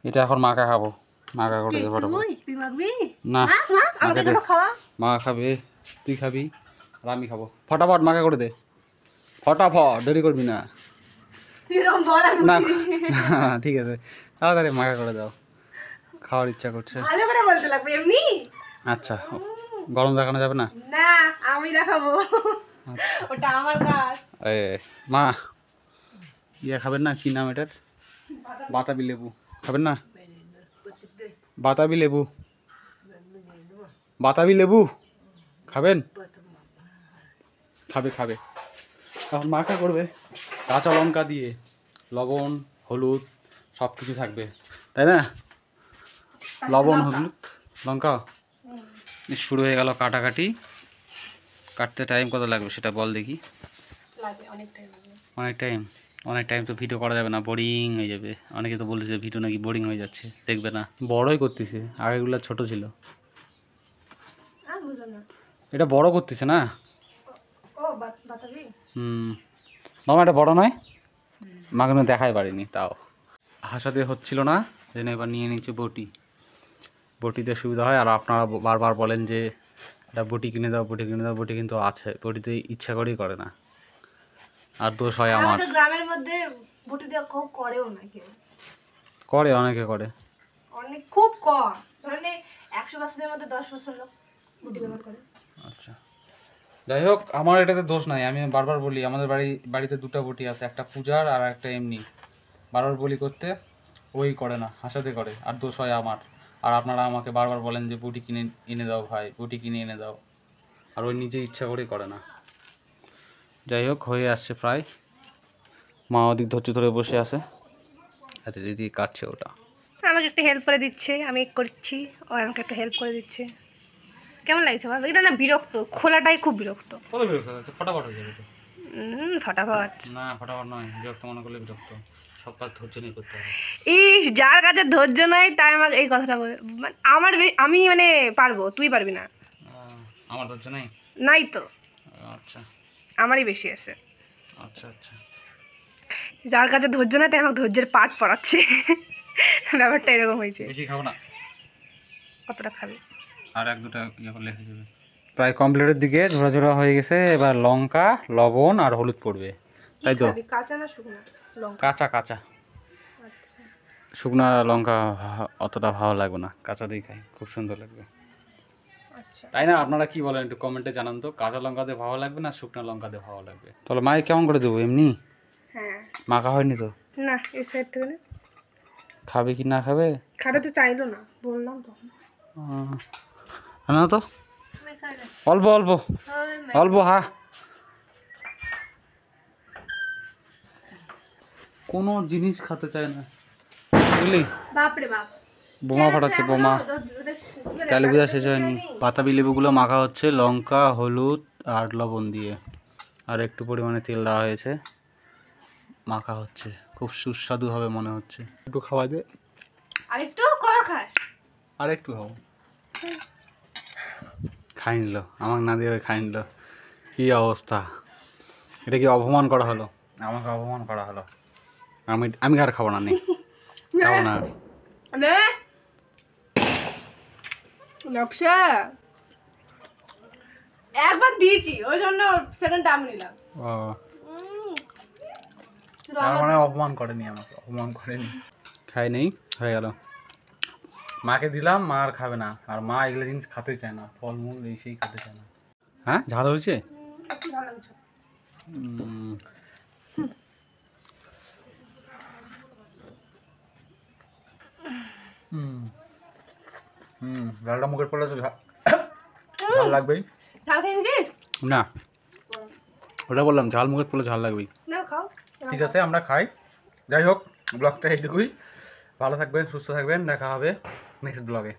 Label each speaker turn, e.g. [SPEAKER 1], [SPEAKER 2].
[SPEAKER 1] এটা এখন মাখা খাবো। মাখা করে দে ফটাফট। না মা খাবে, তুই খাবি আর আমি খাবো। ফটাফট মাখা করে দে, ফটাফট, দেরি করবি না। না ঠিক আছে, তাড়াতাড়ি মাখা করে দাও, খাওয়ার ইচ্ছা করছে।
[SPEAKER 2] ভালো করে বলতে লাগবে এমনি।
[SPEAKER 1] আচ্ছা, গরম দেখানো যাবে না?
[SPEAKER 2] না, আমি দেখাবো, ওটা আমার কাজ।
[SPEAKER 1] মা ইয়ে খাবেন না, কি নাম এটার? বাতাবি লেবু খাবেন না? বাতাবি লেবু, বাতাবি লেবু খাবেন? খাবে খাবে। এখন মাখা করবে কাঁচা লঙ্কা দিয়ে, লবণ হলুদ সব কিছু থাকবে, তাই না? লবণ হলুদ লঙ্কা। শুরু হয়ে গেল কাটাকাটি। কাটতে টাইম কত লাগবে সেটা বল দেখি। অনেক টাইম? অনেক টাইম তো ভিডিও করা যাবে না, বোরিং হয়ে যাবে। অনেকে তো বলছে ভিডিও নাকি বোরিং হয়ে যাচ্ছে, দেখবে না। বড়ই করতেছে, আগেগুলো ছোট ছিল। এটা বড় করতেছে না? মামা এটা বড় নয়? মাকে দেখাই পারিনি, তাও হাসা দিয়ে হচ্ছিল না, যেন এবার নিয়ে নিচ্ছে বটি। বটিতে সুবিধা হয়। আর আপনারা বারবার বলেন যে এটা বটি কিনে দাও, বটি কিনে দাও। বটি কিন্তু আছে, বটিতে ইচ্ছা করেই করে না। আর দোষ হয় আমার।
[SPEAKER 2] গ্রামের মধ্যে বটি দিয়ে কেউ করেও না, কেউ
[SPEAKER 1] করে, অনেকে করে,
[SPEAKER 2] অনেক খুব কম। ধরেন 100%-এর মধ্যে 10% লোক বটি ব্যবহার করে।
[SPEAKER 1] আচ্ছা, যাই হোক, আমার এটাতে দোষ নাই। আমি বারবার বলি, আমাদের বাড়িতে দুটো বটি আছে, একটা পূজার আর একটা এমনি। বারবার বলি করতে, ওই করে না, হাসাতে করে। আর দোষ হয় আমার। আর আপনারা আমাকে বারবার বলেন যে বটি কিনে এনে দাও ভাই, বটি কিনে এনে দাও। আর ওই নিজে ইচ্ছা করেই করে না। যাই হোক, হয়ে আসছে প্রায়। মা ওদিক ধৈর্য ধরে বসে আছে, হাতে দিদি কাটছে ওটা।
[SPEAKER 2] আমাকে একটু হেল্প করে দিচ্ছে, আমি করছি, ও আমাকে একটু হেল্প করে দিচ্ছে। কেমন লাগছে বল? এটা না বিরক্ত, খোলাটাই খুব বিরক্ত।
[SPEAKER 1] কত বিরক্ত হচ্ছে? ফটাফট হয়ে যাবে তো।
[SPEAKER 2] ফটাফট
[SPEAKER 1] না, ফটাফট নয়, বিরক্ত মনে করলে বিরক্ত। সব কাজ ধৈর্য নিয়ে করতে হবে।
[SPEAKER 2] যার কাছে ধৈর্য নাই তাই আমার এই কথাটা বলে। আমি মানে পারবো, তুই পারবি না।
[SPEAKER 1] আমার ধৈর্য নাই?
[SPEAKER 2] নাই তো।
[SPEAKER 1] আচ্ছা,
[SPEAKER 2] আমারই বেশি আছে।
[SPEAKER 1] আচ্ছা আচ্ছা।
[SPEAKER 2] যার কাছে ধৈর্য নাই তাই আমাকে ধৈর্যের পাঠ পড়াচ্ছে। ব্যাপারটা এরকম হয়েছে।
[SPEAKER 1] বেশি খাবো না।
[SPEAKER 2] কতটা খাবি?
[SPEAKER 1] আর এক দুটা ইয়ে করলে হয়ে যাবে। প্রায় কমপ্লিটের দিকে, ঝোড়া ঝোড়া হয়ে গেছে। এবার লঙ্কা, লবণ আর হলুদ পড়বে, তাই তো?
[SPEAKER 2] কাঁচা না শুকনো লঙ্কা?
[SPEAKER 1] কাঁচা কাঁচা।
[SPEAKER 2] আচ্ছা,
[SPEAKER 1] শুকনো লঙ্কা অতটা ভালো লাগবে না, কাঁচা দিয়ে খাই, খুব সুন্দর লাগবে,
[SPEAKER 2] আচ্ছা।
[SPEAKER 1] তাই না? আপনারা কি বলেন একটু কমেন্টে জানান তো, কাঁচা লঙ্কা দিয়ে ভালো লাগবে না শুকনো লঙ্কা দিয়ে ভালো লাগবে? তাহলে মায়ে কেমন করে দেবো? এমনি?
[SPEAKER 2] হ্যাঁ।
[SPEAKER 1] মাখা হয়নি তো?
[SPEAKER 2] না, এই সাইড থেকে না।
[SPEAKER 1] খাবে কি না খাবে?
[SPEAKER 2] খাবে তো চাইলো না, বললাম তখন।
[SPEAKER 1] না তো, অল্প অল্প অল্প। হ্যাঁ, কোনো জিনিস খেতে চায় না, বুঝলি?
[SPEAKER 2] বাপরে বাপ,
[SPEAKER 1] বোমা ফাটাচ্ছে, বোমা। কালী পূজা শেষ হয়নি। বাতাবি লেবুগুলো মাখা হচ্ছে লঙ্কা, হলুদ আর লবণ দিয়ে, আর একটু পরিমাণে তেল দেওয়া হয়েছে, মাখা হচ্ছে। খুব সুস্বাদু হবে মনে হচ্ছে। একটু খাওয়া দে,
[SPEAKER 2] আরেকটু কর খাস।
[SPEAKER 1] আর একটু খাবো। খাই নিল, আমাকে না দিয়ে খাই নিল। কি অবস্থা! এটা কি অপমান করা হলো? আমাকে অপমান করা হলো। আমি আর খাবো না, নেই খাবো না।
[SPEAKER 2] নকশা একবার দিয়েছি, ওই জন্য সেকেন্ড টাইম নিলাম।
[SPEAKER 1] ও, তার মানে অপমান করেনি আমাকে, অপমান করেনি। খাই নেই, হয়ে গেল। মাকে দিলাম, মা আর খাবে না। আর মা এগুলো জিনিস খেতে চায় না, ফলমূল এই সেই খেতে চায় না। হ্যাঁ, ঝাল হয়েছে? ঝালটা মুখের পড়লে তো ঝাল লাগবেই।
[SPEAKER 2] ঝাল খেয়েছি
[SPEAKER 1] না, ওটা বললাম, ঝাল মুখের পড়লে ঝাল লাগবেই।
[SPEAKER 2] না, খাও।
[SPEAKER 1] ঠিক আছে, আমরা খাই। যাই হোক, ব্লগটা এইটুকুই। ভালো থাকবেন, সুস্থ থাকবেন, দেখা হবে নেক্সট ব্লগে।